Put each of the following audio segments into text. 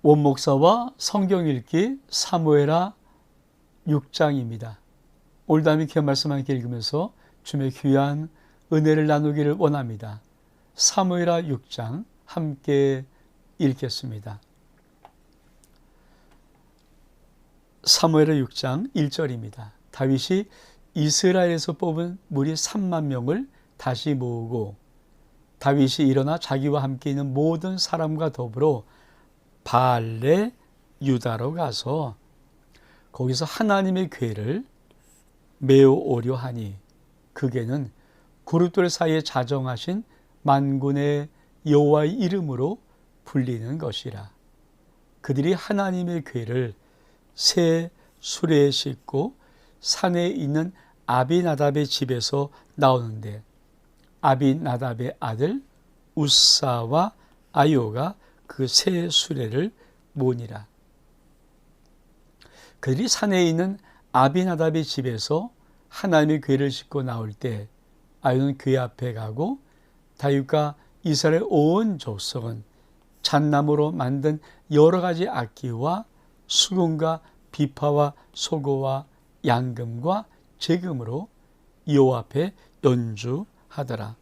원목사와 성경 읽기 사무엘하 6장입니다. 오늘 다음에 귀한 말씀 함께 읽으면서 주님의 귀한 은혜를 나누기를 원합니다. 사무엘하 6장 함께 읽겠습니다. 사무엘하 6장 1절입니다. 다윗이 이스라엘에서 뽑은 무리 3만 명을 다시 모으고 다윗이 일어나 자기와 함께 있는 모든 사람과 더불어 바알레 유다로 가서 거기서 하나님의 궤를 메어 오려 하니 그궤는 그룹들 사이에 자정하신 만군의 여호와의 이름으로 불리는 것이라. 그들이 하나님의 궤를 새 수레에 싣고 산에 있는 아비나답의 집에서 나오는데 아비나답의 아들 우사와 아요가 그 새 수레를 모니라. 그들이 산에 있는 아비나답의 집에서 하나님의 궤를 싣고 나올 때 아요는 궤 앞에 가고 다윗과 이스라엘 온 족속은 잣나무로 만든 여러 가지 악기와 수금과 비파와 소고와 양금과 제금으로 여호와 앞에 연주하더라.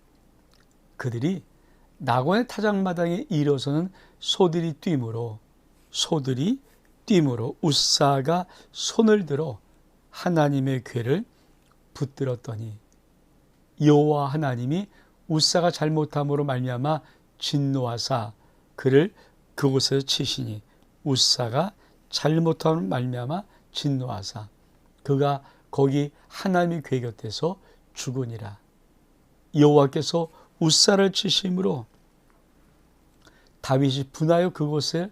그들이 낙원의 타작마당에 일어서는 소들이 뛰므로 우사가 손을 들어 하나님의 궤를 붙들었더니 여호와 하나님이 우사가 잘못함으로 말미암아 진노하사 그를 그곳에서 치시니 우사가 잘못함으로 말미암아 진노하사 그가 거기 하나님의 궤 곁에서 죽으니라. 여호와께서 우사를 치심으로 다윗이 분하여 그곳을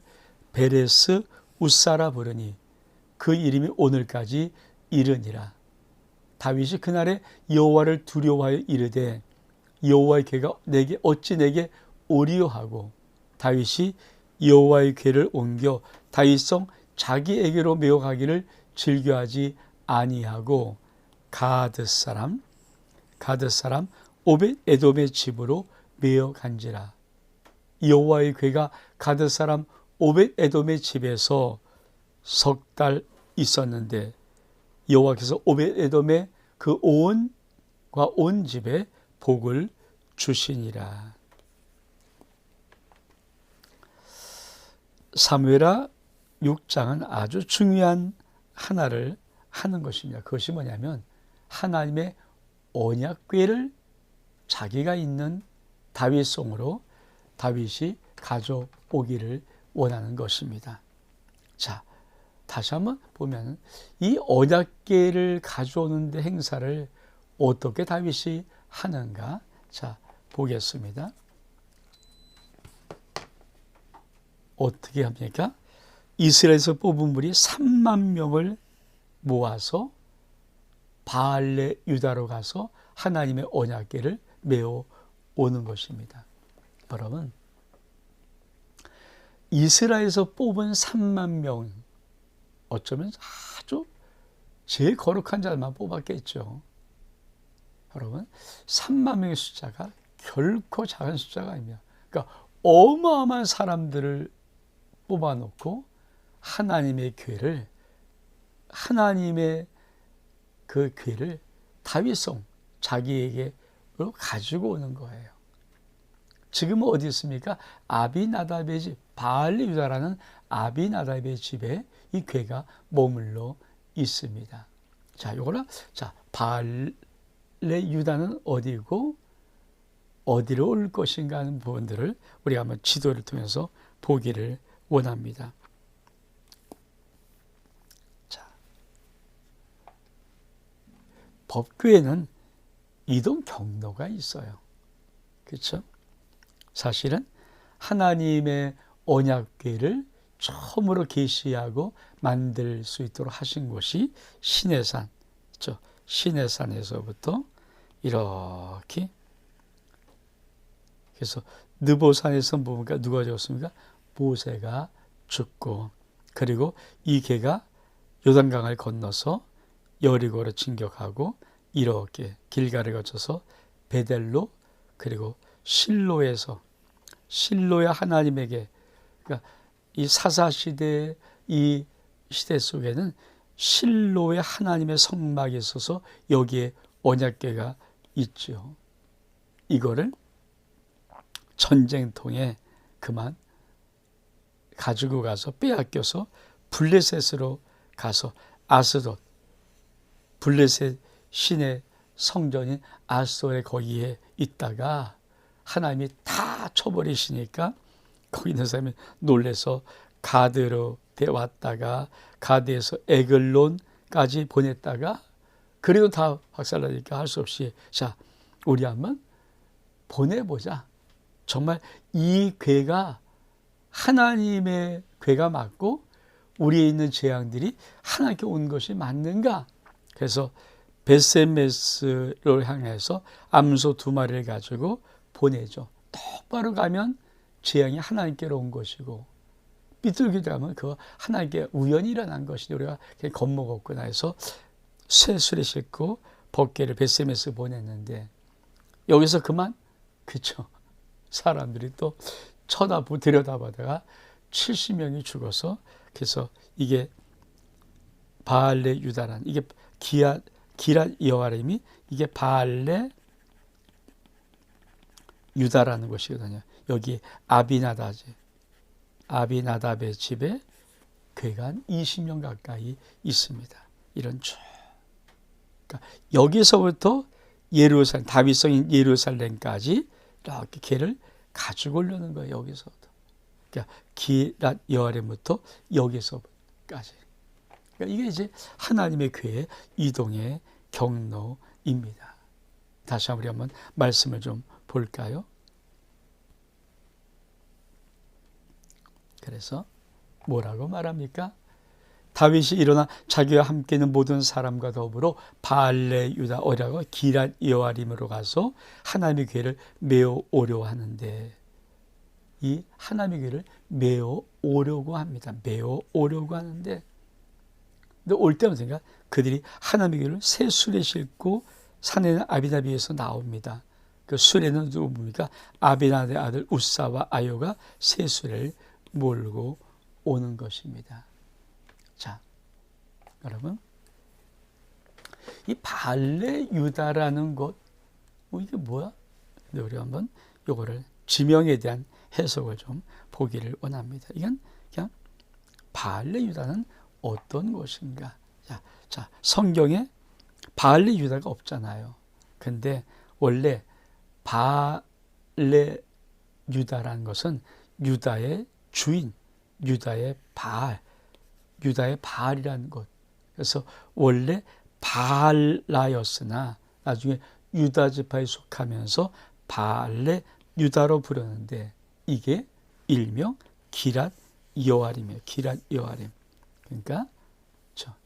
베레스 우사라 부르니 그 이름이 오늘까지 이르니라. 다윗이 그날에 여호와를 두려워하여 이르되 여호와의 궤가 어찌 내게 오리요 하고 다윗이 여호와의 궤를 옮겨 다윗성 자기에게로 메어 가기를 즐겨하지 아니하고 가드 사람 오벳 에돔의 집으로 메어 간지라. 여호와의 궤가 가드 사람 오벳 에돔의 집에서 석 달 있었는데 여호와께서 오벳 에돔의 그 온과 온 집에 복을 주시니라. 사무엘하 6장은 아주 중요한 하나를 하는 것입니다. 그것이 뭐냐면 하나님의 언약궤를 자기가 있는 다윗성으로 다윗이 가져오기를 원하는 것입니다. 자, 다시 한번 보면 이 언약궤를 가져오는 데 행사를 어떻게 다윗이 하는가? 자, 보겠습니다. 어떻게 합니까? 이스라엘에서 뽑은 무리 3만 명을 모아서 바알레 유다로 가서 하나님의 언약궤를 메어 오는 것입니다. 여러분, 이스라엘에서 뽑은 3만 명, 어쩌면 아주 제일 거룩한 자만 뽑았겠죠. 여러분, 3만 명의 숫자가 결코 작은 숫자가 아닙니다. 그러니까 어마어마한 사람들을 뽑아놓고 하나님의 궤를, 하나님의 그 궤를 다윗성 자기에게 가지고 오는 거예요. 지금은 어디 있습니까? 아비나답의 집, 바알레 유다라는 아비나답의 집에 이 궤가 머물러 있습니다. 자, 요거는 바알레 유다는 어디고 어디로 올 것인가 하는 부분들을 우리가 한번 지도를 통해서 보기를 원합니다. 자, 법궤에는 이동 경로가 있어요. 그렇죠? 사실은 하나님의 언약궤를 처음으로 계시하고 만들 수 있도록 하신 곳이 시내산, 그렇죠? 시내산에서부터 이렇게 그래서 느보산에서 보니까 누가 죽었습니까? 모세가 죽고, 그리고 이 궤가 요단강을 건너서 여리고로 진격하고 이렇게 길가를 거쳐서 베델로, 그리고 실로에서 실로의 하나님에게, 그러니까 이 사사시대 이 시대 속에는 실로의 하나님의 성막이 있어서 여기에 언약궤가 있죠. 이거를 전쟁통에 그만 가지고 가서 빼앗겨서 블레셋으로 가서 아스돗, 블레셋 신의 성전인 아스돗의 거기에 있다가 하나님이 다 쳐버리시니까 거기 있는 사람이 놀래서 가드로 왔다가 가드에서 에글론까지 보냈다가 그래도 다 박살나니까 할 수 없이 자 우리 한번 보내보자. 정말 이 궤가 하나님의 궤가 맞고 우리에 있는 재앙들이 하나님께 온 것이 맞는가? 그래서 베세메스를 향해서 암소 2마리를 가지고 보내죠. 똑바로 가면 재앙이 하나님께로 온 것이고 삐뚤게 가면 그거 하나님께 우연히 일어난 것이지 우리가 겁먹었구나 해서 쇠술에 싣고 법궤를 베세메스 보냈는데 여기서 그만 그쵸 사람들이 또 쳐다보고 들여다보다가 70명이 죽어서 그래서 이게 바알레 유다란 이게 기랏 여아림이 이게 바알레 유다라는 것이거든요. 여기 아비나답의 집에 궤가 한 20년 가까이 있습니다. 이런 쭉 그러니까 여기서부터 예루살렘 다윗성인 예루살렘까지 이렇게 궤를 가지고 오려는 거예요. 여기서부터 그러니까 기랏 여아림부터 여기서까지 그러니까 이게 이제 하나님의 궤의 이동의 경로입니다. 다시 한번 말씀을 좀 볼까요? 그래서 뭐라고 말합니까? 다윗이 일어나 자기와 함께 있는 모든 사람과 더불어 바알레 유다 어라고 기랏 여아림으로 가서 하나님의 궤를 메어 오려 하는데 이 하나님의 궤를 메어 오려고 합니다. 메어 오려고 하는데 근데 올 때마다 그들이 하나님의 궤를 새 수레 싣고 산에는 아비나비에서 나옵니다. 그 수레는 누굽니까? 아비나의 아들 우사와 아요가 새 수레를 몰고 오는 것입니다. 자, 여러분, 이 바알레 유다라는 것, 이게 뭐야? 우리 한번 요거를 지명에 대한 해석을 좀 보기를 원합니다. 이건 그냥 바알레 유다는 어떤 것인가? 자, 성경에 바알레 유다가 없잖아요. 근데 원래 바알레 유다라는 것은 유다의 주인, 유다의 바알이라는 것. 그래서 원래 바알라였으나 나중에 유다 지파에 속하면서 바알레 유다로 부르는데 이게 일명 기랏 여아림이에요. 기랏 여아림. 그러니까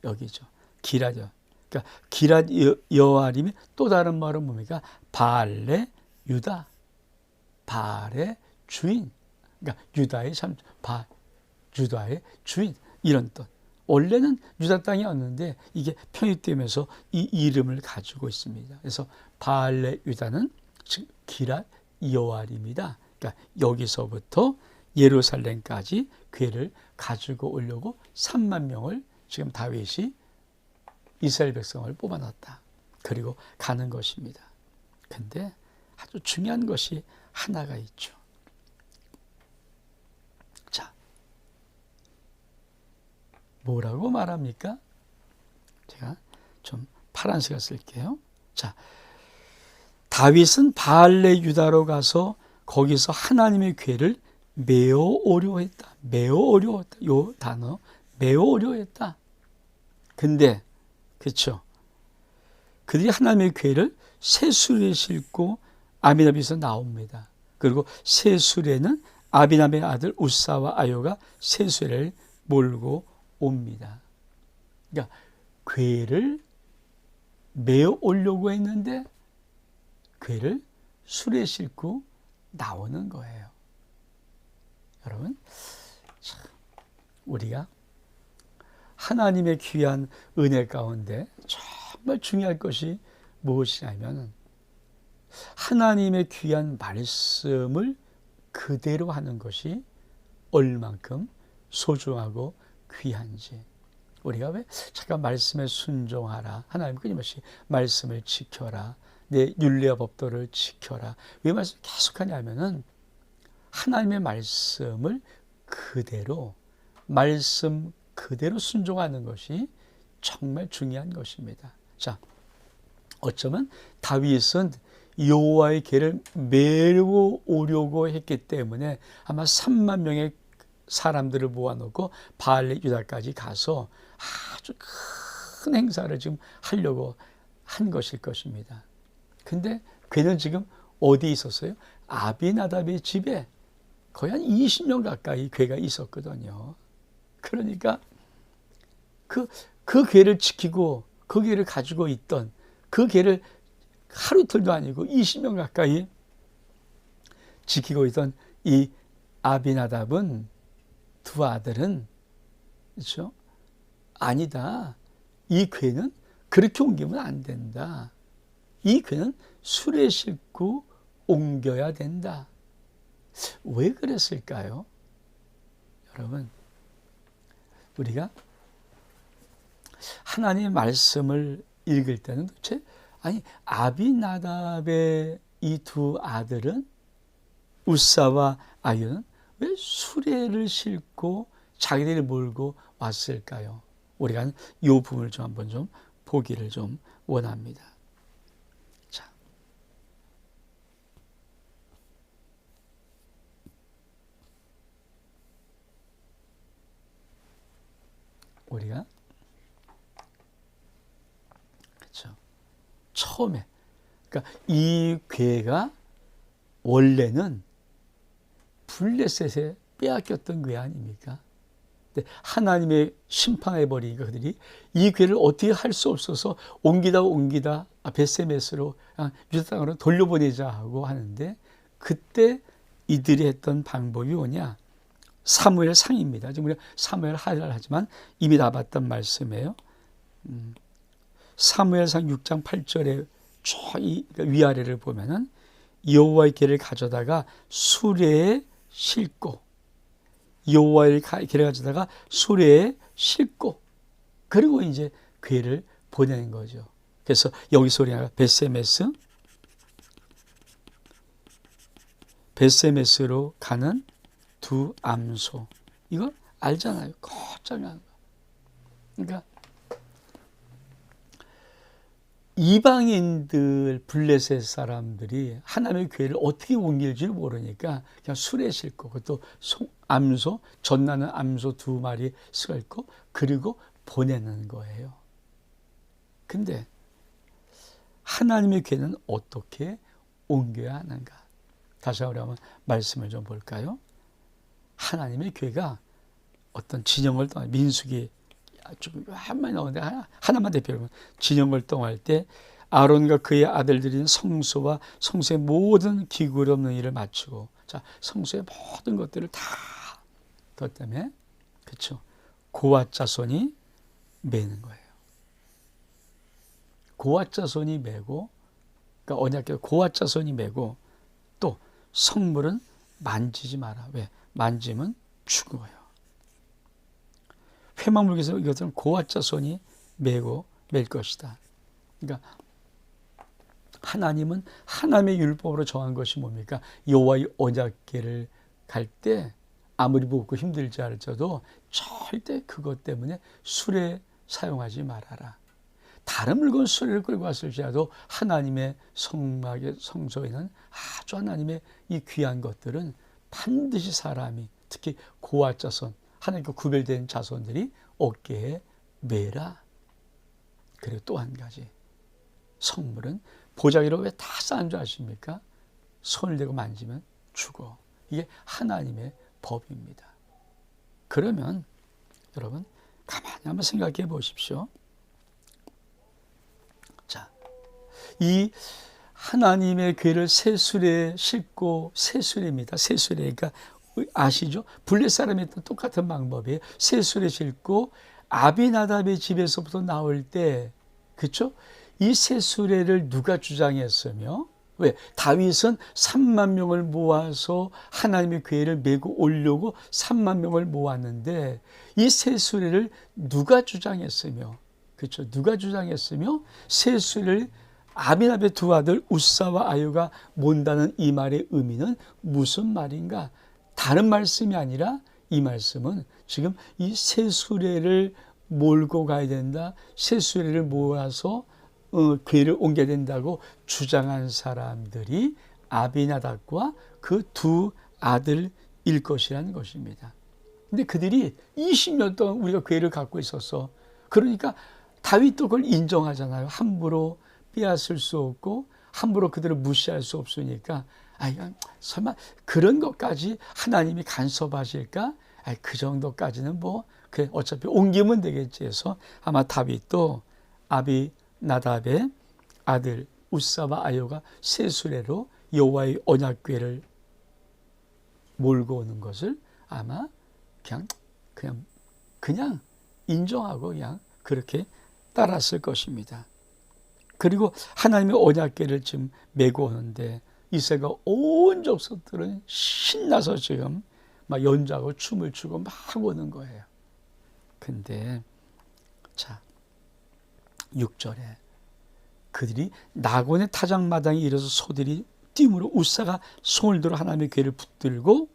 여기죠. 기랏 여. 그러니까 기랏 여아림의 또 다른 말은 뭡니까? 바알레 유다. 바알의 주인. 그러니까 유다의 유다의 주인 이런 뜻. 원래는 유다 땅이었는데 이게 편입되면서 이 이름을 가지고 있습니다. 그래서 바알레 유다는 즉 기랏 여아림이다. 그러니까 여기서부터 예루살렘까지 궤를 가지고 오려고 3만 명을 지금 다윗이 이스라엘 백성을 뽑아놨다. 그리고 가는 것입니다. 근데 아주 중요한 것이 하나가 있죠. 자, 뭐라고 말합니까? 제가 좀 파란색을 쓸게요. 자, 다윗은 바알레 유다로 가서 거기서 하나님의 궤를 메어 오려 했다. 메어 오려 했다. 요 단어 메어 오려 했다. 근데 그렇죠. 그들이 하나님의 궤를 새 수레에 싣고 아비나비에서 나옵니다. 그리고 새 수레는 아비나비의 아들 우사와 아요가 새 수레를 몰고 옵니다. 그러니까 궤를 메어 오려고 했는데 궤를 수레에 싣고 나오는 거예요. 여러분, 참 우리가 하나님의 귀한 은혜 가운데 정말 중요할 것이 무엇이냐면 하나님의 귀한 말씀을 그대로 하는 것이 얼만큼 소중하고 귀한지. 우리가 왜 잠깐 말씀에 순종하라, 하나님 끊임없이 말씀을 지켜라, 내 윤리와 법도를 지켜라, 왜 말씀 계속하냐면은 하나님의 말씀을 그대로, 말씀 그대로 순종하는 것이 정말 중요한 것입니다. 자, 어쩌면 다윗은 여호와의 궤를 메고 오려고 했기 때문에 아마 3만 명의 사람들을 모아놓고 바알레 유다까지 가서 아주 큰 행사를 지금 하려고 한 것일 것입니다. 근데 궤는 지금 어디에 있었어요? 아비나답의 집에 거의 한 20년 가까이 궤가 있었거든요. 그러니까 그 궤를 지키고 그 궤를 가지고 있던, 그 궤를 하루 이틀도 아니고 20년 가까이 지키고 있던 이 아비나답은, 두 아들은, 그렇죠? 아니다. 이 궤는 그렇게 옮기면 안 된다. 이 궤는 수레 싣고 옮겨야 된다. 왜 그랬을까요? 여러분, 우리가 하나님의 말씀을 읽을 때는 도대체, 아니, 아비나답의 이 두 아들은, 우사와 아유는 왜 수레를 싣고 자기들을 몰고 왔을까요? 우리가 이 부분을 좀 한번 좀 보기를 좀 원합니다. 자, 우리가 그렇죠. 처음에, 그러니까 이 궤가 원래는 블레셋에 빼앗겼던 궤 아닙니까? 근데 하나님의 심판해버리니까 그들이 이 궤를 어떻게 할 수 없어서 옮기다 베세메스로, 유다 땅으로 돌려보내자 하고 하는데, 그때 이들이 했던 방법이 뭐냐? 사무엘상입니다. 지금 우리가 사무엘 하를 하지만 이미 다 봤던 말씀이에요. 사무엘상 6장 8절에 위아래를 보면은 여호와의 궤를 가져다가 수레에 싣고, 여호와의 궤를 가져다가 수레에 싣고, 그리고 이제 궤를 보내는 거죠. 그래서 여기서 우리가 베세메스로 가는 두 암소, 이거 알잖아요. 거창한 거. 그러니까 이방인들, 블레셋 사람들이 하나님의 궤를 어떻게 옮길지 모르니까 그냥 수레 싣고, 그것도 암소, 젖나는 암소 2마리 싣고, 그리고 보내는 거예요. 근데 하나님의 궤는 어떻게 옮겨야 하는가? 다시 한번 말씀을 좀 볼까요? 하나님의 궤가 어떤 진영을 떠나, 민수기 좀 한마디 나오는데 하나만 대표하면, 진영을 떠날 때 아론과 그의 아들들인 성소와 성소의 모든 기구를 없는 일을 마치고, 자, 성소의 모든 것들을 다 그것 때문에, 그렇죠, 고앗 자손이 매는 거예요. 고앗 자손이 매고, 그러니까 언약궤 고앗 자손이 매고, 또 성물은 만지지 마라. 왜? 만지면 죽어요. 회막물에서 이것은 고앗 자손이 매고 맬 것이다. 그러니까 하나님은 하나님의 율법으로 정한 것이 뭡니까? 여호와의 언약궤를 갈 때 아무리 무겁고 힘들지 않을지라도 절대 그것 때문에 수레 사용하지 말아라. 다른 물건 수레를 끌고 왔을지라도 하나님의 성소에는 아주 하나님의 이 귀한 것들은 반드시 사람이, 특히 고앗 자손, 하나님과 구별된 자손들이 어깨에 매라. 그리고 또 한 가지, 성물은 보자기로 왜 다 쌓은 줄 아십니까? 손을 대고 만지면 죽어. 이게 하나님의 법입니다. 그러면 여러분 가만히 한번 생각해 보십시오. 자, 이 하나님의 궤를 새수레에 싣고, 새수레입니다. 새수레, 그러니까 아시죠? 블레 사람이 했던 똑같은 방법이에요. 새수레 싣고 아비나답의 집에서부터 나올 때, 그렇죠? 이 새수레를 누가 주장했으며 왜? 다윗은 3만 명을 모아서 하나님의 궤를 메고 오려고 3만 명을 모았는데 이 세 수레를 누가 주장했으며, 그렇죠? 누가 주장했으며 세 수레를 아미나답의 두 아들 우사와 아유가 몬다는 이 말의 의미는 무슨 말인가? 다른 말씀이 아니라 이 말씀은 지금 이 세 수레를 몰고 가야 된다. 세 수레를 모아서 궤를 옮겨야 된다고 주장한 사람들이 아비나답과 그 두 아들일 것이라는 것입니다. 근데 그들이 20년 동안 우리가 궤를 갖고 있었어. 그러니까 다윗도 그걸 인정하잖아요. 함부로 빼앗을 수 없고 함부로 그들을 무시할 수 없으니까 설마 그런 것까지 하나님이 간섭하실까? 그 정도까지는 뭐 어차피 옮기면 되겠지 해서 아마 다윗도 아비나답의 아들 우사와 아요가 세 수레로 여호와의 언약궤를 몰고 오는 것을 아마 그냥 인정하고 그냥 그렇게 따랐을 것입니다. 그리고 하나님의 언약궤를 지금 메고 오는데 이새가 온 족속들은 신나서 지금 막 연주하고 춤을 추고 막 오는 거예요. 근데 자 6절에 그들이 나곤의 타작마당에 이르러서 소들이 띠므로 우사가 손을 들어 하나님의 궤를 붙들고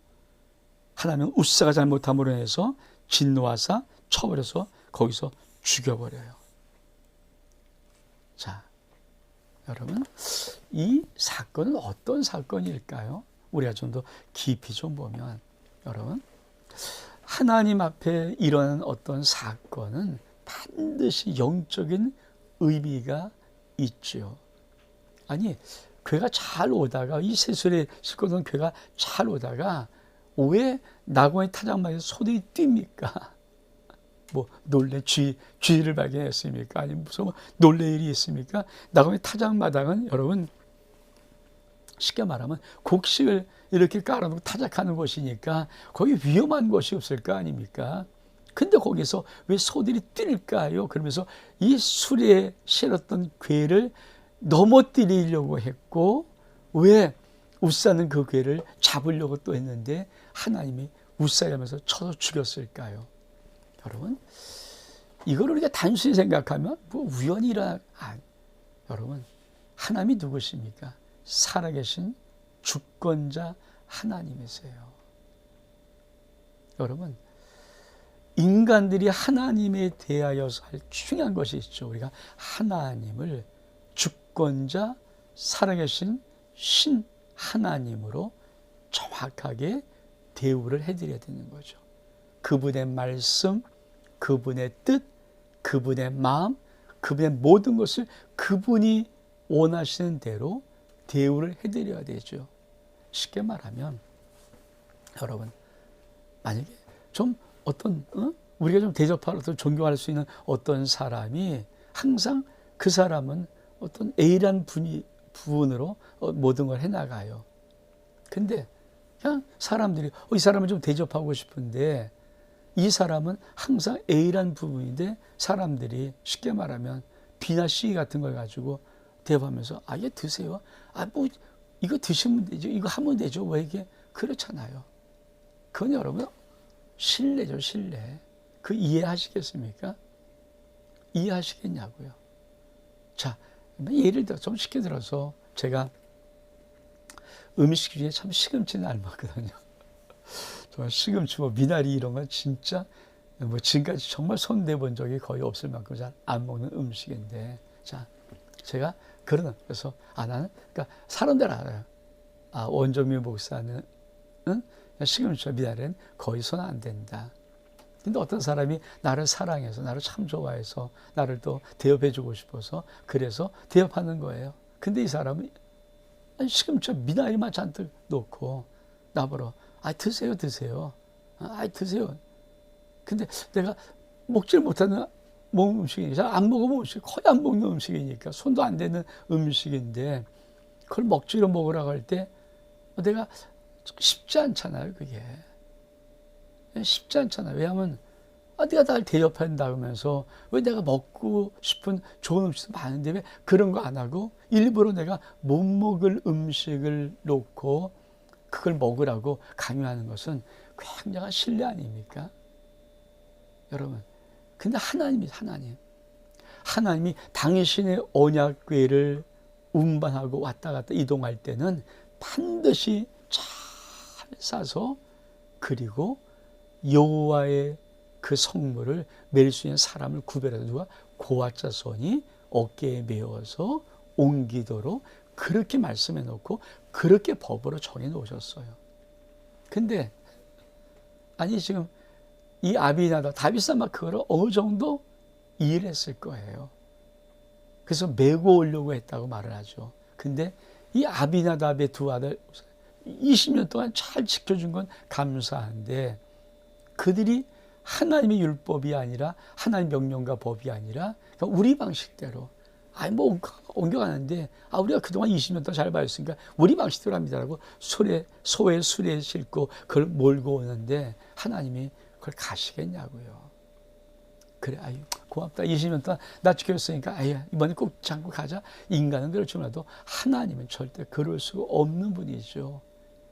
하나님은 우사가 잘못함으로 해서 진노하사 쳐버려서 거기서 죽여버려요. 자, 여러분 이 사건은 어떤 사건일까요? 우리가 좀 더 깊이 좀 보면 여러분 하나님 앞에 일어나는 어떤 사건은 반드시 영적인 의미가 있죠. 아니 괴가 잘 오다가 이 세술에 싣고던 괴가 잘 오다가 왜 나곤의 타작마당에서 소들이 뜁니까? 뭐 쥐를 발견했습니까? 아니면 무슨 놀랄 일이 있습니까? 나곤의 타작마당은 여러분 쉽게 말하면 곡식을 이렇게 깔아놓고 타작하는 곳이니까 거기 위험한 곳이 없을 거 아닙니까? 근데 거기서 왜 소들이 뛸까요? 그러면서 이 수레에 실었던 궤를 넘어뜨리려고 했고 왜 우사는 그 궤를 잡으려고 또 했는데 하나님이 우사하면서 쳐서 죽였을까요? 여러분 이걸 우리가 단순히 생각하면 뭐 우연이라 여러분 하나님이 누구십니까? 살아계신 주권자 하나님이세요. 여러분 인간들이 하나님에 대하여서 할 중요한 것이 있죠. 우리가 하나님을 주권자 살아계신 신 하나님으로 정확하게 대우를 해드려야 되는 거죠. 그분의 말씀, 그분의 뜻, 그분의 마음, 그분의 모든 것을 그분이 원하시는 대로 대우를 해드려야 되죠. 쉽게 말하면 여러분 만약에 좀 어떤 우리가 좀 대접하고 존경할 수 있는 어떤 사람이 항상 그 사람은 어떤 A란 부분으로 모든 걸 해나가요. 근데 그냥 사람들이 이 사람을 좀 대접하고 싶은데 이 사람은 항상 A란 부분인데 사람들이 쉽게 말하면 B나 C 같은 걸 가지고 대화하면서 얘 드세요. 뭐 이거 드시면 되죠. 이거 하면 되죠. 왜 이게 그렇잖아요. 그건 여러분 신뢰죠. 신뢰. 그 이해하시겠습니까? 이해하시겠냐고요. 자, 예를 들어 좀 쉽게 들어서 제가 음식 중에 참 시금치는 안 먹거든요. 정말 시금치, 미나리 이런 건 진짜 지금까지 정말 손대본 적이 거의 없을 만큼 잘 안 먹는 음식인데, 자, 제가 그래서 나는 그러니까 사람들 알아요. 원정민 목사는 시금치와 미나리는 거의 손 안 댄다. 근데 어떤 사람이 나를 사랑해서 나를 참 좋아해서 나를 또 대접해주고 싶어서 그래서 대접하는 거예요. 근데 이 사람은 시금치와 미나리만 잔뜩 놓고 나보러 드세요. 드세요. 근데 내가 먹질 못하는 음식이니까 잘 안 먹으면 음식 거의 안 먹는 음식이니까 손도 안 대는 음식인데 그걸 먹지로 먹으라고 할 때 내가 쉽지 않잖아요. 그게 쉽지 않잖아요. 왜냐하면 네가 날 대접한다 그러면서 왜 내가 먹고 싶은 좋은 음식도 많은데 왜 그런 거 안 하고 일부러 내가 못 먹을 음식을 놓고 그걸 먹으라고 강요하는 것은 굉장한 신뢰 아닙니까? 여러분, 근데 하나님이 당신의 언약궤를 운반하고 왔다 갔다 이동할 때는 반드시 잘 싸서, 그리고 여호와의 그 성물을 맬 수 있는 사람을 구별해서 누가 고아자손이 어깨에 메어서 옮기도록 그렇게 말씀해 놓고 그렇게 법으로 정해 놓으셨어요. 근데 아니 지금 이 아비나답, 다윗은 아마 그거를 어느 정도 이해를 했을 거예요. 그래서 메고 오려고 했다고 말을 하죠. 근데 이 아비나답의 두 아들 20년 동안 잘 지켜준 건 감사한데, 그들이 하나님의 율법이 아니라 하나님의 명령과 법이 아니라 그러니까 우리 방식대로 뭐 옮겨가는데 우리가 그동안 20년 동안 잘 봐왔으니까 우리 방식대로 합니다라고 소에 수레에 싣고 그걸 몰고 오는데 하나님이 그걸 가시겠냐고요. 그래, 고맙다. 20년 동안 나 지켰으니까 이번에 꼭 잡고 가자. 인간은 그렇지 몰라도 하나님은 절대 그럴 수가 없는 분이죠.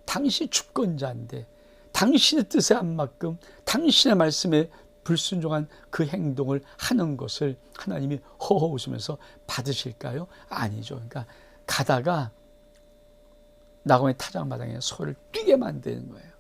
당신 주권자인데 당신의 뜻에 안 맞끔 당신의 말씀에 불순종한 그 행동을 하는 것을 하나님이 허허 웃으면서 받으실까요? 아니죠. 그러니까 가다가 나곤의 타작마당에 소를 뛰게 만드는 거예요.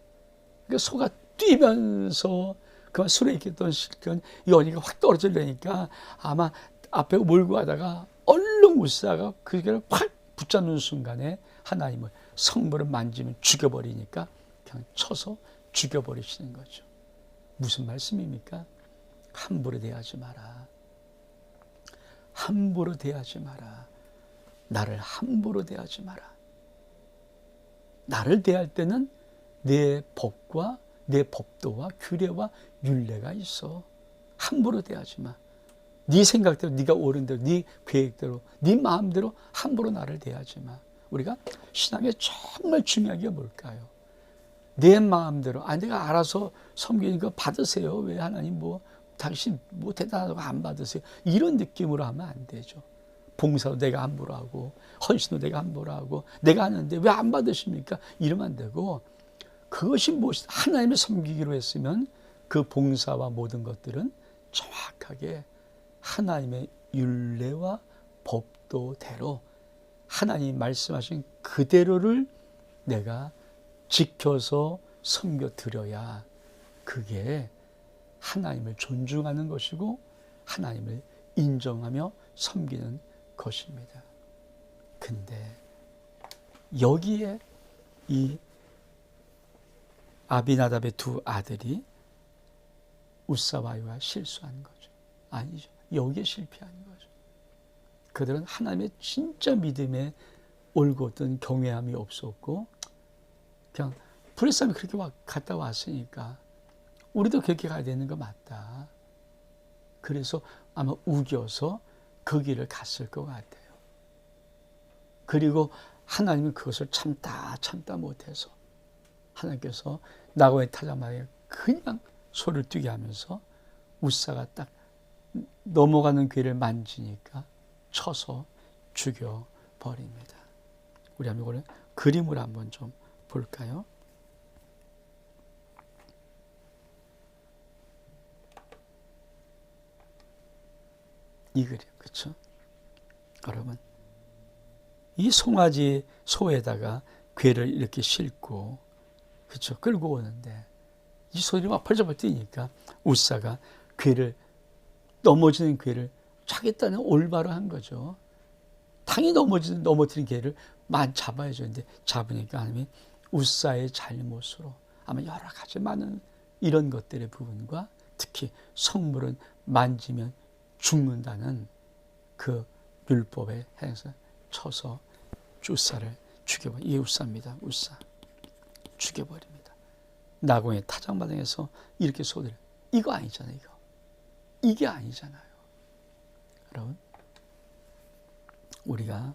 그러니까 소가 뛰면서 그 술에 있던 실컷 이 언니가 확 떨어지려니까 아마 앞에 몰고 가다가 얼른 우사가 그걸 확 붙잡는 순간에 하나님을 성물을 만지면 죽여버리니까 그냥 쳐서 죽여버리시는 거죠. 무슨 말씀입니까? 함부로 대하지 마라. 함부로 대하지 마라. 나를 함부로 대하지 마라. 나를 대할 때는 내 법과 내 법도와 규례와 율례가 있어. 함부로 대하지 마. 네 생각대로, 네가 옳은 대로, 네 계획대로, 네 마음대로 함부로 나를 대하지 마. 우리가 신앙에 정말 중요한 게 뭘까요? 내 마음대로 내가 알아서 섬기니까 받으세요. 왜 하나님 당신 대단하다고 안 받으세요? 이런 느낌으로 하면 안 되죠. 봉사도 내가 함부로 하고 헌신도 내가 함부로 하고 내가 하는데 왜 안 받으십니까? 이러면 안 되고, 그것이 무엇이다? 하나님을 섬기기로 했으면 그 봉사와 모든 것들은 정확하게 하나님의 율례와 법도대로 하나님이 말씀하신 그대로를 내가 지켜서 섬겨드려야 그게 하나님을 존중하는 것이고 하나님을 인정하며 섬기는 것입니다. 근데 여기에 이 아비나답의 두 아들이 우사와 실수한 거죠. 아니죠. 여기에 실패한 거죠. 그들은 하나님의 진짜 믿음에 올곧은 경외함이 없었고 그냥 브레스함이 그렇게 갔다 왔으니까 우리도 그렇게 가야 되는 거 맞다. 그래서 아마 우겨서 그 길을 갔을 것 같아요. 그리고 하나님은 그것을 참다 못해서 하나님께서 나고의 타자마에 그냥 소를 뛰게 하면서 우사가 딱 넘어가는 귀를 만지니까 쳐서 죽여버립니다. 우리 한번 이거는 그림을 한번 좀 볼까요? 이 그림, 그렇죠? 여러분, 이 송아지 소에다가 괴를 이렇게 싣고, 그렇죠? 끌고 오는데 이 소들이 막 펄쩍펄쩍 뛰니까 우사가 넘어지는 괴를 자기 딴에 올바로 한 거죠. 당연히 넘어뜨린 괴를 잡아야죠. 근데 잡으니까 하나님이 우사의 잘못으로 아마 여러 가지 많은 이런 것들의 부분과 특히 성물은 만지면 죽는다는 그 율법에 해서 쳐서 우사를 죽여버려. 이게 우사입니다. 우사. 죽여버립니다. 나공의 타작마당에서 이렇게 소리를. 이거 아니잖아요. 이게 아니잖아요. 여러분, 우리가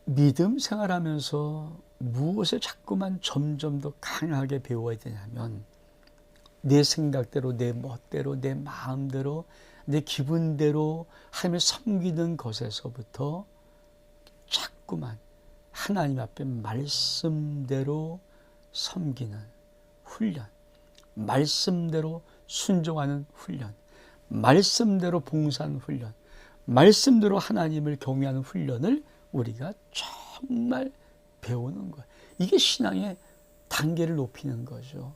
믿음 생활하면서 무엇을 자꾸만 점점 더 강하게 배워야 되냐면 내 생각대로, 내 멋대로, 내 마음대로, 내 기분대로 하나님을 섬기는 것에서부터 자꾸만 하나님 앞에 말씀대로 섬기는 훈련, 말씀대로 순종하는 훈련, 말씀대로 봉사하는 훈련, 말씀대로 하나님을 경외하는 훈련을 우리가 정말 배우는 거예요. 이게 신앙의 단계를 높이는 거죠.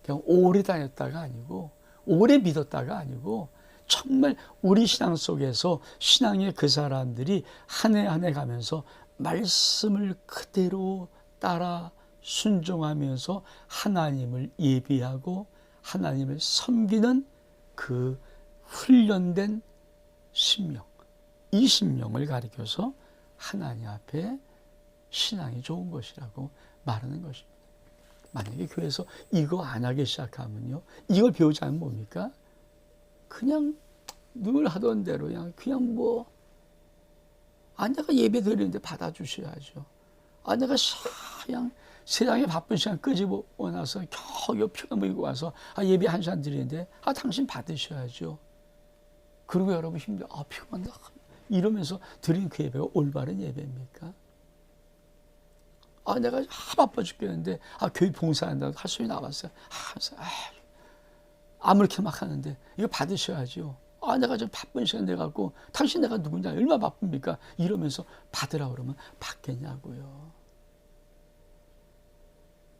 그냥 오래 다녔다가 아니고, 오래 믿었다가 아니고, 정말 우리 신앙 속에서 신앙의 그 사람들이 한 해 한 해 가면서 말씀을 그대로 따라 순종하면서 하나님을 예비하고 하나님을 섬기는 그 훈련된 심령, 이 심령을 가리켜서 하나님 앞에 신앙이 좋은 것이라고 말하는 것입니다. 만약에 교회에서 이거 안 하기 시작하면요, 이걸 배우지 않으면 뭡니까? 그냥 늘 하던 대로 그냥 내가 예배 드리는데 받아주셔야죠. 내가 그냥 세상에 바쁜 시간 끄집어 나서 겨우 피가 물고 와서 예배 한 시간 드리는데 당신 받으셔야죠. 그리고 여러분 힘들어. 피곤한다. 이러면서 드리는 그 예배가 올바른 예배입니까? 내가 바빠 죽겠는데 교회 봉사한다고 하소연이 나왔어요. 아무렇게 막 하는데 이거 받으셔야죠. 내가 좀 바쁜 시간 내갖고 당신 내가 누구냐 얼마나 바쁩니까? 이러면서 받으라 그러면 받겠냐고요.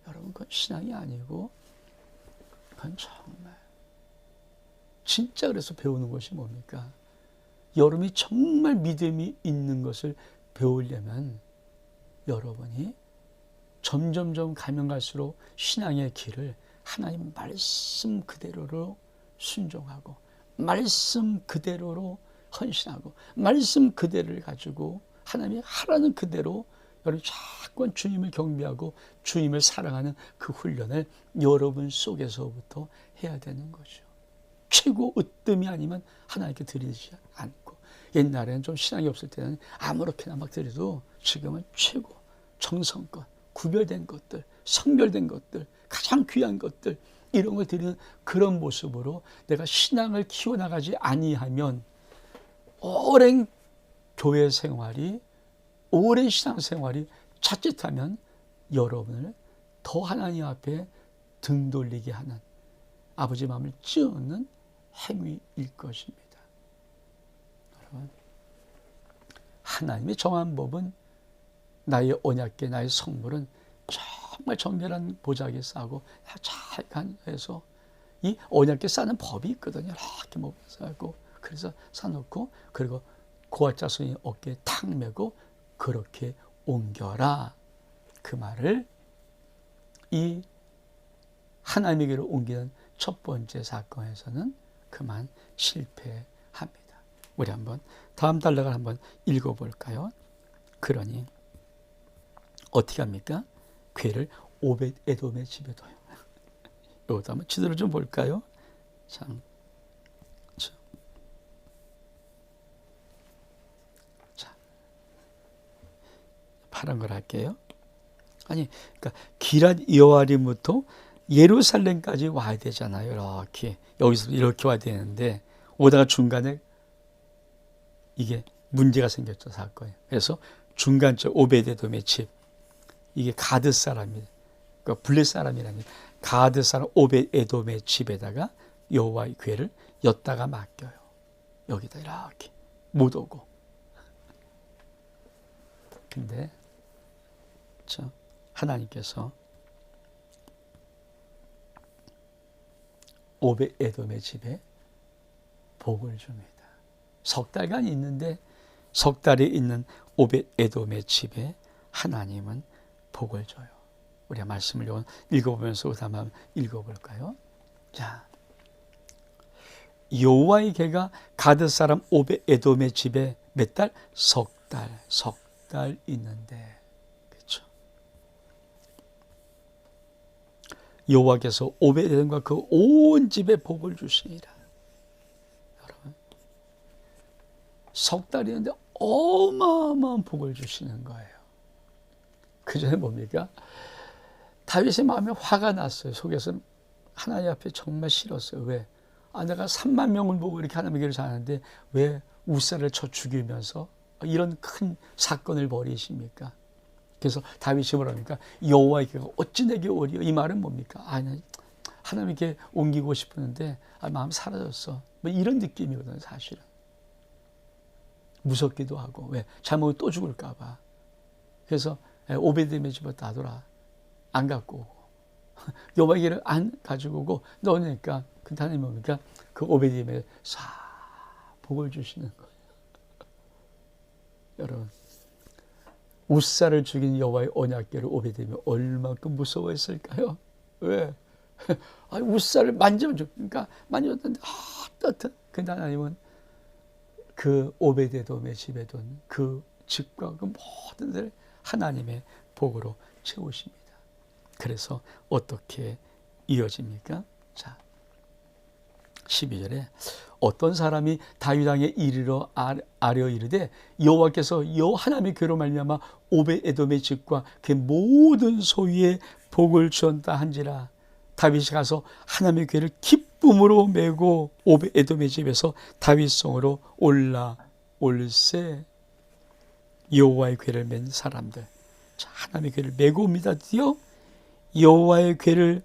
여러분 그건 신앙이 아니고 그건 정말 진짜 그래서 배우는 것이 뭡니까? 여러분이 정말 믿음이 있는 것을 배우려면 여러분이 점점점 가면 갈수록 신앙의 길을 하나님 말씀 그대로로 순종하고 말씀 그대로로 헌신하고 말씀 그대로를 가지고 하나님이 하라는 그대로 여러분 자꾸 주님을 경배하고 주님을 사랑하는 그 훈련을 여러분 속에서부터 해야 되는 거죠. 최고 으뜸이 아니면 하나님께 드리지 않고, 옛날에는 좀 신앙이 없을 때는 아무렇게나 막 드려도 지금은 최고 정성껏 구별된 것들, 성별된 것들, 가장 귀한 것들 이런 걸 드리는 그런 모습으로 내가 신앙을 키워나가지 아니하면 오랜 교회 생활이, 오랜 신앙 생활이 자칫하면 여러분을 더 하나님 앞에 등 돌리게 하는 아버지 마음을 찌우는 행위일 것입니다. 여러분, 하나님의 정한 법은 나의 언약궤, 나의 성물은 정말 정결한 보자기에 싸고 잘 간해서 이 언약궤 싸는 법이 있거든요. 이렇게 먹고 그래서 싸놓고 그리고 고아자손이 어깨에 탁 메고 그렇게 옮겨라. 그 말을 이 하나님에게로 옮기는 첫 번째 사건에서는 그만 실패합니다. 우리 한번 다음 단락을 한번 읽어볼까요? 그러니 어떻게 합니까? 궤를 오벳 에돔의 집에 둬요. 이것도 한번 지도를 좀 볼까요? 자, 파란 걸 할게요. 그러니까 기랏 여아림부터 예루살렘까지 와야 되잖아요. 이렇게 여기서 이렇게 와야 되는데 오다가 중간에 이게 문제가 생겼죠, 사건이. 그래서 중간쯤 오벳에돔의 집, 이게 가드 사람이, 그러니까 블레 사람이라니 가드 사람 오벳에돔의 집에다가 여호와의 궤를 였다가 맡겨요. 여기다 이렇게 못 오고. 근데 하나님께서 오벳에돔의 집에 복을 줍니다. 석 달간 있는데 석 달이 있는 오벳에돔의 집에 하나님은 복을 줘요. 우리가 말씀을 읽어보면서 한번 읽어볼까요? 자, 여호와의 궤가 가드 사람 오벳에돔의 집에 몇 달? 석 달 있는데, 그렇죠? 여호와께서 오벳에돔과 그 온 집에 복을 주시니라. 여러분, 석 달이었는데 어마어마한 복을 주시는 거예요. 그 전에 뭡니까? 다윗의 마음에 화가 났어요. 속에서 하나님 앞에 정말 싫었어요. 왜? 내가 3만 명을 보고 이렇게 하나님의 교회를 사는데 왜 우사를 쳐 죽이면서 이런 큰 사건을 벌이십니까? 그래서 다윗이 뭐랍니까? 여호와의 교회가 어찌 내게 오리요? 이 말은 뭡니까? 아니, 하나님께 옮기고 싶었는데 마음 사라졌어. 뭐 이런 느낌이거든요, 사실은. 무섭기도 하고. 왜? 잘못 또 죽을까 봐. 그래서 오베드의 집으로 따돌아 안 갖고 오고 여호와의 길을 안 가지고 오고 넣으니까 그 하나님 뭡니까? 그 오베드의 싹 복을 주시는 거예요. 여러분, 우사를 죽인 여호와의 언약궤를 오베드이 얼마큼 무서워했을까요? 왜? 우사를 만지면 죽으니까 만졌는데 따뜻한. 근데 하나님은 그 오베드에돔의 집에 둔 그 집과 그 모든 데를 하나님의 복으로 채우십니다. 그래서 어떻게 이어집니까? 자, 12절에 어떤 사람이 다윗 왕에 이르러 아뢰어 이르되 여호와께서 하나님의 괴로 말미암아 오베에돔의 집과 그 모든 소유에 복을 주었다 한지라. 다윗이 가서 하나님의 괴를 기쁨으로 메고 오베에돔의 집에서 다윗성으로 올라올세. 여호와의 괴를 맨 사람들, 자, 하나님의 괴를 메고 옵니다. 드디어 여호와의 괴를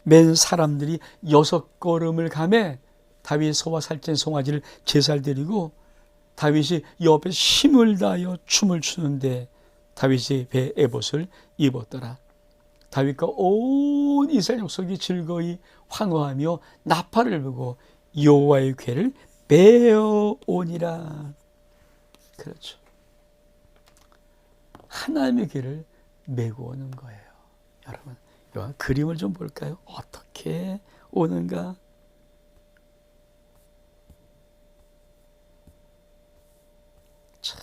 맨 사람들이 6걸음을 가매 다윗 소와 살찐 송아지를 제사를 드리고 다윗이 옆에 힘을 다하여 춤을 추는데 다윗이 배에 에봇을 입었더라. 다윗과 온 이스라엘 족속이 즐거이 환호하며 나팔을 불고 여호와의 괴를 메어 오니라. 그렇죠. 하나님의 괴를 메고 오는 거예요. 여러분, 이 그림을 좀 볼까요? 어떻게 오는가? 참,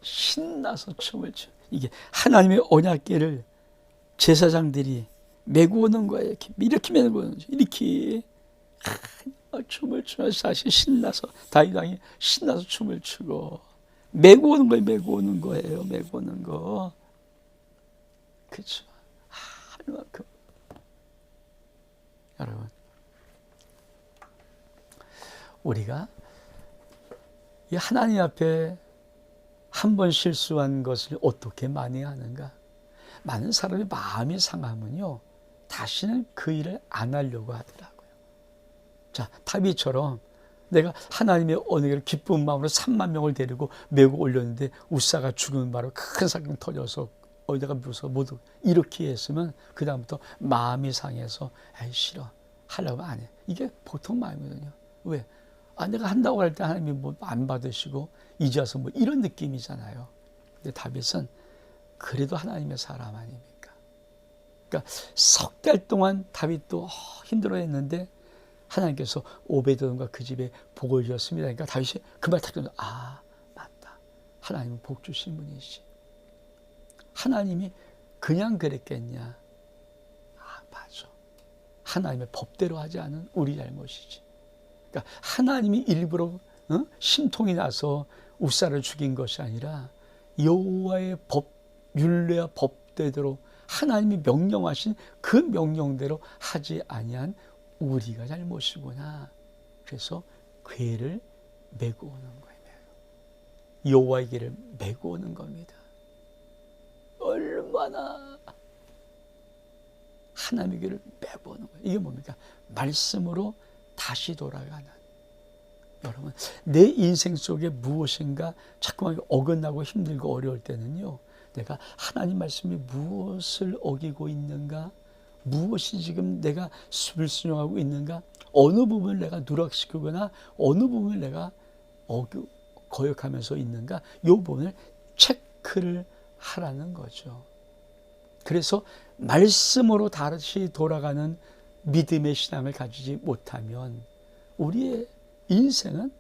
신나서 춤을 춰. 이게 하나님의 언약궤를 제사장들이 메고 오는 거예요. 이렇게 메고 오는 거죠. 이렇게 춤을 추면서 사실 신나서 다윗 왕이 신나서 춤을 추고 메고 오는 거예요. 메고 오는 거예요. 메고 오는 거. 그렇죠. 하나만큼. 여러분, 우리가 이 하나님 앞에 한 번 실수한 것을 어떻게 만회하는가? 많은 사람이 마음이 상하면요, 다시는 그 일을 안 하려고 하더라고요. 자, 다윗처럼 내가 하나님의 언약을 기쁜 마음으로 3만 명을 데리고 메고 올렸는데 우사가 죽은 바로 큰 사건이 터져서 어디다가 묘서 모두 이렇게 했으면 그 다음부터 마음이 상해서 에이 싫어, 하려고 안 해. 이게 보통 마음이거든요. 왜? 내가 한다고 할 때 하나님이 뭐 안 받으시고 이제 와서 뭐 이런 느낌이잖아요. 근데 다윗은 그래도 하나님의 사람 아닙니까? 그러니까 석 달 동안 다윗도 힘들어했는데 하나님께서 오베드돔과 그 집에 복을 주셨습니다. 그러니까 다윗이 그 말 딱 듣고 맞다. 하나님은 복 주신 분이시. 하나님이 그냥 그랬겠냐? 맞아. 하나님의 법대로 하지 않은 우리 잘못이지. 그러니까 하나님이 일부러 심통이 나서 우사를 죽인 것이 아니라 여호와의 법, 율례와 법대로 하나님이 명령하신 그 명령대로 하지 아니한 우리가 잘못이구나. 그래서 괴를 메고 오는 거예요. 여호와의 괴를 메고 오는 겁니다. 얼마나 하나님의 괴를 메고 오는 거예요. 이게 뭡니까? 말씀으로 다시 돌아가는. 여러분, 내 인생 속에 무엇인가 자꾸만 어긋나고 힘들고 어려울 때는요, 내가 하나님 말씀이 무엇을 어기고 있는가, 무엇이 지금 내가 불순종하고 있는가, 어느 부분을 내가 누락시키거나 어느 부분을 내가 거역하면서 있는가, 이 부분을 체크를 하라는 거죠. 그래서 말씀으로 다시 돌아가는 믿음의 신앙을 가지지 못하면 우리의 인생은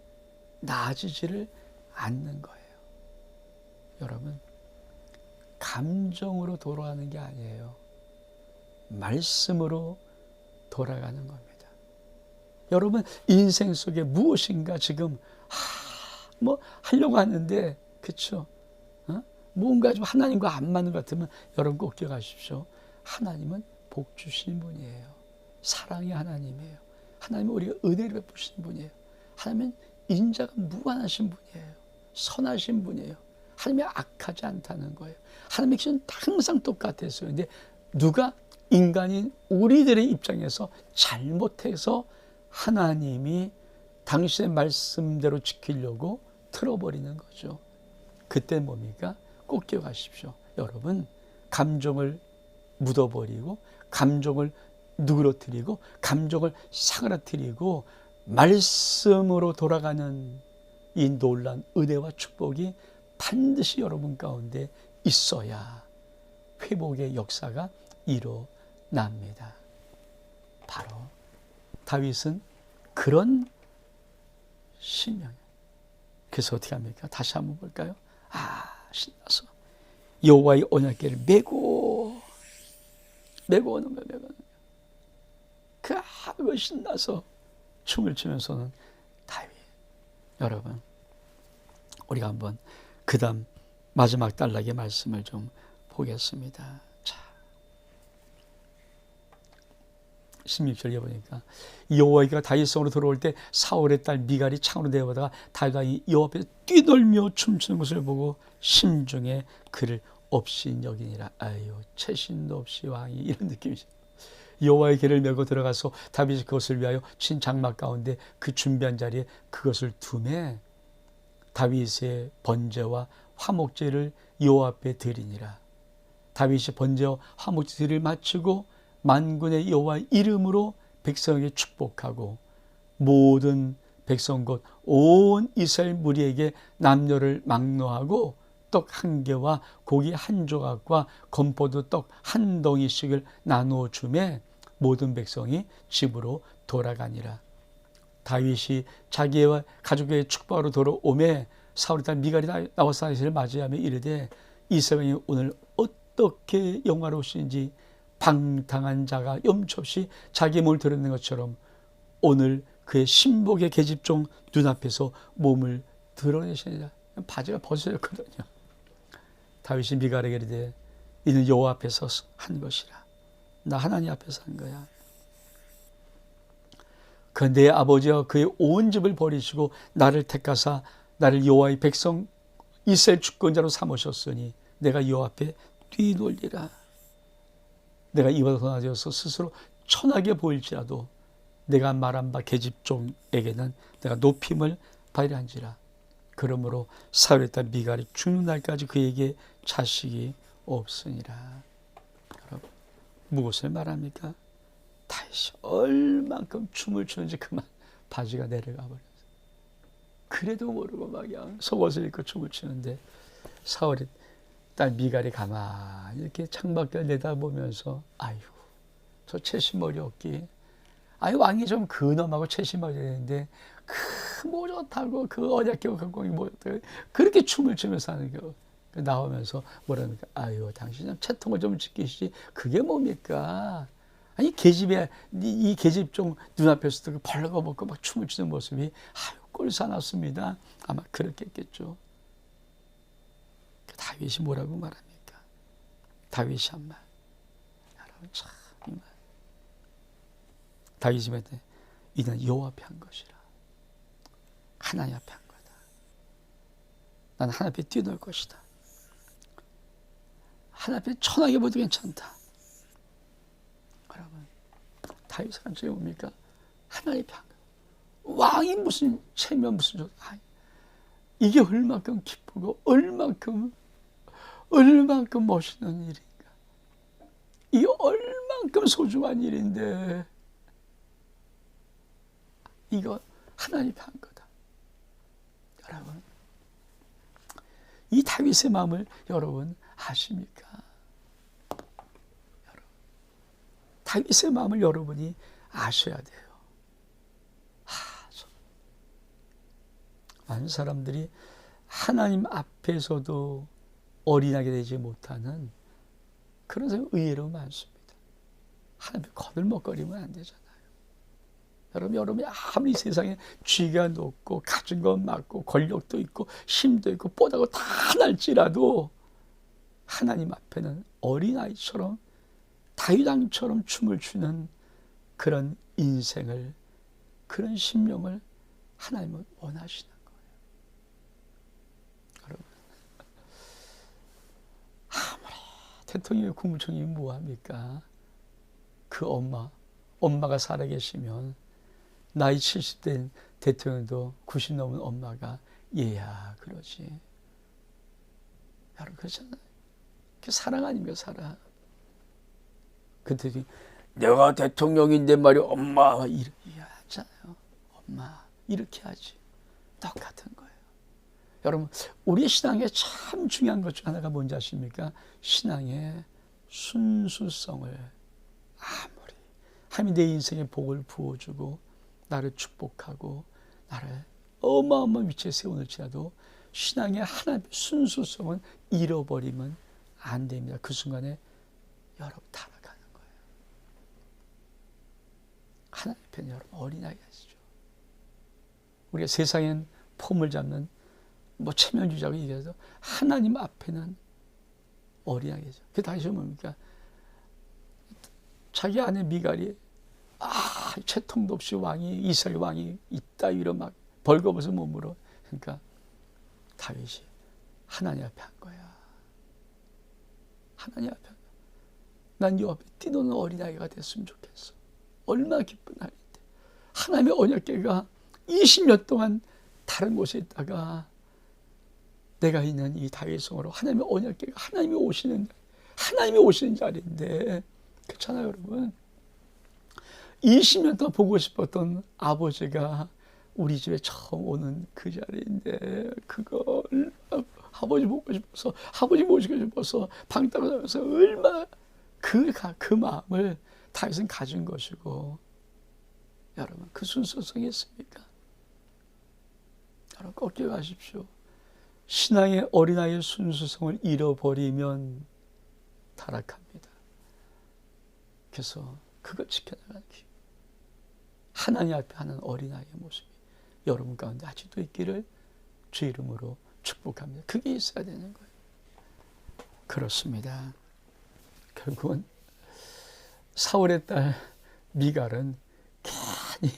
나아지지를 않는 거예요. 여러분, 감정으로 돌아가는 게 아니에요. 말씀으로 돌아가는 겁니다. 여러분, 인생 속에 무엇인가 지금 뭐 하려고 하는데, 그렇죠? 뭔가 좀 하나님과 안 맞는 것 같으면 여러분 꼭 기억하십시오. 하나님은 복 주시는 분이에요. 사랑의 하나님이에요. 하나님은 우리가 은혜를 베푸시는 분이에요. 하나님은 인자가 무한하신 분이에요. 선하신 분이에요. 하나님이 악하지 않다는 거예요. 하나님의 기준은 항상 똑같았어요. 근데 누가 인간인 우리들의 입장에서 잘못해서 하나님이 당신의 말씀대로 지키려고 틀어버리는 거죠. 그때 뭡니까? 꼭 기억하십시오. 여러분, 감정을 묻어버리고 감정을 누그러뜨리고 감정을 사그라뜨리고 말씀으로 돌아가는 이 놀라운 은혜와 축복이 반드시 여러분 가운데 있어야 회복의 역사가 일어납니다. 바로 다윗은 그런 신명이에요. 그래서 어떻게 합니까? 다시 한번 볼까요? 신나서 여호와의 언약궤를 메고 오는 거예요. 그거 신나서 춤을 추면서는 다윗. 여러분, 우리가 한번 그 다음 마지막 단락의 말씀을 좀 보겠습니다. 자, 16절에 보니까 여호와가 다윗성으로 들어올 때 사울의 딸 미갈이 창으로 내어보다가 다윗이 여호와 앞에 뛰놀며 춤추는 것을 보고 심중에 그를 없인 여기니라. 아유, 채신도 없이 왕이, 이런 느낌이죠. 여호와의 궤를 메고 들어가서 다윗이 그것을 위하여 친 장막 가운데 그 준비한 자리에 그것을 두매 다윗의 번제와 화목제를 여호와 앞에 드리니라. 다윗이 번제와 화목제를 마치고 만군의 여호와 이름으로 백성에게 축복하고 모든 백성 곧 온 이스라엘 무리에게 남녀를 막노하고 떡 한 개와 고기 한 조각과 건포도 떡 한 덩이씩을 나누어 주매 모든 백성이 집으로 돌아가니라. 다윗이 자기와 가족의 축복으로 돌아오매 사울의 딸 미갈이 나와서 다윗을 맞이하며 이르되 이스라엘이 오늘 어떻게 영화로우신지 방탕한 자가 염치 없이 자기 몸을 드러내는 것처럼 오늘 그의 신복의 계집종 눈앞에서 몸을 드러내시니라. 바지가 벗어졌거든요. 다윗이 미갈에게 이르되 이는 여호와 앞에서 한 것이라. 나 하나님 앞에서 한 거야. 그 내 아버지와 그의 온 집을 버리시고 나를 택하사 나를 여호와의 백성 이스라엘 주권자로 삼으셨으니 내가 여호와 앞에 뛰놀리라. 내가 이보다 더 나아져서 스스로 천하게 보일지라도 내가 말한 바 계집종에게는 내가 높임을 받으려 한지라. 그러므로 사울의 딸 미갈이 죽는 날까지 그에게 자식이 없으니라. 여러분, 무엇을 말합니까? 다윗이 얼만큼 춤을 추는지 그만 바지가 내려가 버렸어요. 그래도 모르고 막 그냥 속옷을 입고 춤을 추는데 사울의 딸 미갈이 가만히 이렇게 창밖을 내다보면서 아이고, 저 채신머리 없기. 아니, 왕이 좀 근엄하고 채신머리 되는데 그 모자 타고 그 언약궤 갖고 뭐 그렇게 춤을 추면서 하는 거 나오면서 뭐라니까, 아유, 당신은 채통을 좀 지키시지 그게 뭡니까? 아니, 계집에 이 계집종 눈앞에서도 벌거벗고 막 춤을 추는 모습이 아유, 꼴사납습니다. 아마 그렇겠죠. 다윗이 뭐라고 말합니까? 다윗이 한 말. 여러분, 참 이 말. 다윗이 말때 이는 여호와 앞에 한 것이라. 하나님 앞에 한 거다. 나는 하나님 앞에 뛰어놀 것이다. 하나님 앞에 천하게 보도 괜찮다. 여러분, 다윗의 한쪽이 뭡니까? 하나님 앞에 한 거다. 왕이 무슨 체면 무슨 저 이게 얼만큼 기쁘고 얼만큼 멋있는 일인가. 이게 얼만큼 소중한 일인데 이거 하나님 한 거다. 여러분, 이 다윗의 마음을 여러분 아십니까? 여러분, 다윗의 마음을 여러분이 아셔야 돼요. 많은 사람들이 하나님 앞에서도 어린하게 되지 못하는 그런 사람이 의외로 많습니다. 하나님 앞에 거들먹거리면 안 되잖아요. 여러분이 아무리 세상에 쥐가 높고 가진 것 많고 권력도 있고 힘도 있고 뽀다고 다 날지라도 하나님 앞에는 어린아이처럼 다윗 왕처럼 춤을 추는 그런 인생을, 그런 심령을 하나님은 원하시는 거예요. 여러분, 아무리 대통령이 국무총리가 뭐합니까? 그 엄마가 살아계시면 나이 70대인 대통령도 90 넘은 엄마가 얘야 그러지. 여러분, 그렇잖아요. 그게 사랑 아닙니까, 사랑. 그때 내가 대통령인데 말이야 엄마 이렇게 하잖아요. 엄마 이렇게 하지. 똑같은 거예요. 여러분, 우리 신앙에 참 중요한 것 중 하나가 뭔지 아십니까? 신앙의 순수성을, 아무리 하나님이 내 인생에 복을 부어주고 나를 축복하고 나를 어마어마한 위치에 세워놓을지라도 신앙의 하나님의 순수성은 잃어버리면 안 됩니다. 그 순간에 여러분 타락하는 거예요. 하나님 앞에는 여러분 어린아이 하시죠. 우리가 세상엔 폼을 잡는 체면주의자고 얘기해서 하나님 앞에는 어린아이죠. 그 다시 뭡니까? 자기 아내 미갈이 채통도 없이 왕이, 이스라엘 왕이 있다 위로 막 벌거벗은 몸으로, 그러니까 다윗이 하나님 앞에 한 거야. 하나님 앞에 난 요 앞에 뛰노는 어린아이가 됐으면 좋겠어. 얼마나 기쁜 날인데. 하나님의 언약궤가 20년 동안 다른 곳에 있다가 내가 있는 이 다윗성으로 하나님의 언약궤가 하나님이 오시는 자리인데, 그렇잖아요 여러분. 20년 동안 보고 싶었던 아버지가 우리 집에 처음 오는 그 자리인데, 그걸 아버지 보고 싶어서, 아버지 모시고 싶어서 방 따라다니면서 얼마나 그 마음을 다윗은 가진 것이고, 여러분 그 순수성이 있습니까? 여러분 꼭 기억하십시오. 신앙의 어린아이의 순수성을 잃어버리면 타락합니다. 그래서 그걸 지켜나가는 길, 하나님 앞에 하는 어린아이의 모습이 여러분 가운데 아직도 있기를 주 이름으로 축복합니다. 그게 있어야 되는 거예요. 그렇습니다. 결국은 사울의 딸 미갈은 괜히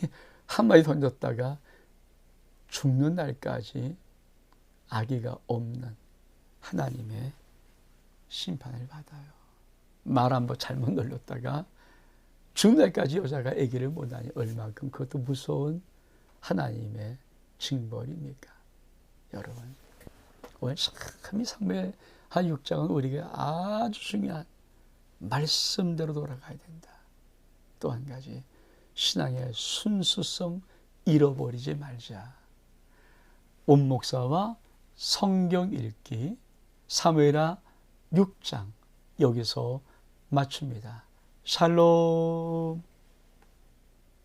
한마디 던졌다가 죽는 날까지 아기가 없는 하나님의 심판을 받아요. 말 한 번 잘못 놀렸다가 죽는 날까지 여자가 아기를 못 낳으니 얼마큼 그것도 무서운 하나님의 징벌입니까? 여러분, 오늘 참 이 사무엘 한 6장은 우리에게 아주 중요한 말씀대로 돌아가야 된다. 또 한 가지, 신앙의 순수성 잃어버리지 말자. 온 목사와 성경 읽기 사무엘하 6장 여기서 마칩니다. 샬롬.